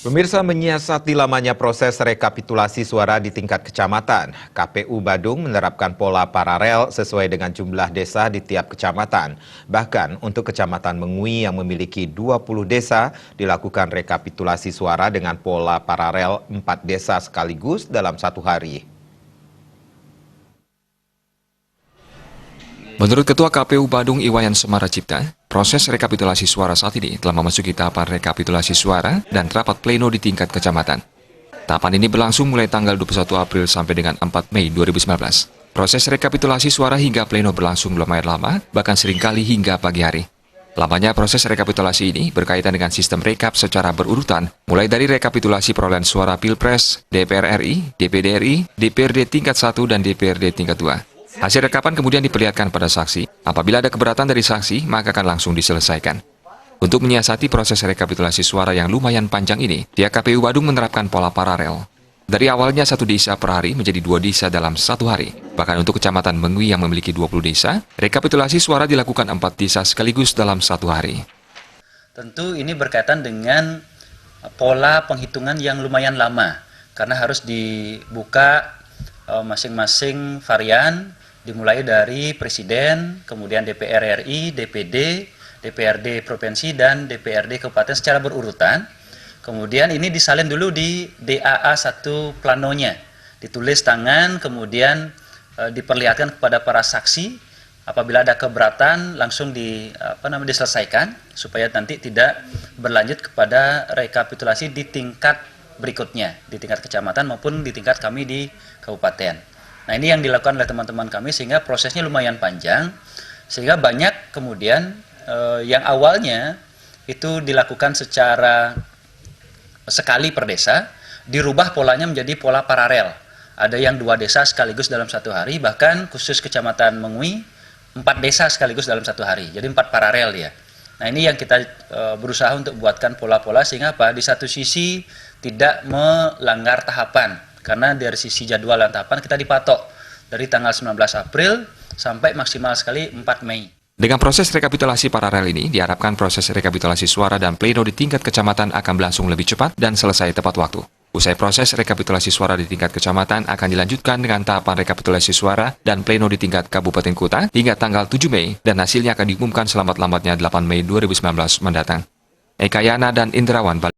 Pemirsa, menyiasati lamanya proses rekapitulasi suara di tingkat kecamatan. KPU Badung menerapkan pola paralel sesuai dengan jumlah desa di tiap kecamatan. Bahkan untuk kecamatan Mengui yang memiliki 20 desa, dilakukan rekapitulasi suara dengan pola paralel 4 desa sekaligus dalam satu hari. Menurut Ketua KPU Badung Iwayan Semaracipta, proses rekapitulasi suara saat ini telah memasuki tahapan rekapitulasi suara dan rapat pleno di tingkat kecamatan. Tahapan ini berlangsung mulai tanggal 21 April sampai dengan 4 Mei 2019. Proses rekapitulasi suara hingga pleno berlangsung lumayan lama, bahkan seringkali hingga pagi hari. Lamanya proses rekapitulasi ini berkaitan dengan sistem rekap secara berurutan, mulai dari rekapitulasi perolehan suara Pilpres, DPR RI, DPD RI, DPRD tingkat 1 dan DPRD tingkat 2. Hasil rekapan kemudian diperlihatkan pada saksi. Apabila ada keberatan dari saksi, maka akan langsung diselesaikan. Untuk menyiasati proses rekapitulasi suara yang lumayan panjang ini, pihak KPU Badung menerapkan pola paralel. Dari awalnya 1 desa per hari menjadi 2 desa dalam 1 hari. Bahkan untuk Kecamatan Mengui yang memiliki 20 desa, rekapitulasi suara dilakukan 4 desa sekaligus dalam 1 hari. Tentu ini berkaitan dengan pola penghitungan yang lumayan lama, karena harus dibuka masing-masing varian, dimulai dari Presiden, kemudian DPR RI, DPD, DPRD Provinsi, dan DPRD Kabupaten secara berurutan. Kemudian ini disalin dulu di DAA 1 planonya, ditulis tangan, kemudian diperlihatkan kepada para saksi. Apabila ada keberatan langsung diselesaikan, supaya nanti tidak berlanjut kepada rekapitulasi di tingkat berikutnya, di tingkat kecamatan maupun di tingkat kami di kabupaten. Nah, ini yang dilakukan oleh teman-teman kami sehingga prosesnya lumayan panjang, sehingga banyak kemudian yang awalnya itu dilakukan secara sekali per desa, dirubah polanya menjadi pola paralel. Ada yang 2 desa sekaligus dalam 1 hari, bahkan khusus Kecamatan Mengui 4 desa sekaligus dalam 1 hari, jadi 4 paralel ya. Nah, ini yang kita berusaha untuk buatkan pola-pola sehingga apa? Di satu sisi tidak melanggar tahapan, karena dari sisi jadwal dan tahapan kita dipatok dari tanggal 19 April sampai maksimal sekali 4 Mei. Dengan proses rekapitulasi paralel ini, diharapkan proses rekapitulasi suara dan pleno di tingkat kecamatan akan berlangsung lebih cepat dan selesai tepat waktu. Usai proses rekapitulasi suara di tingkat kecamatan akan dilanjutkan dengan tahapan rekapitulasi suara dan pleno di tingkat kabupaten kota hingga tanggal 7 Mei dan hasilnya akan diumumkan selambat-lambatnya 8 Mei 2019 mendatang. Eka Yana dan Indrawan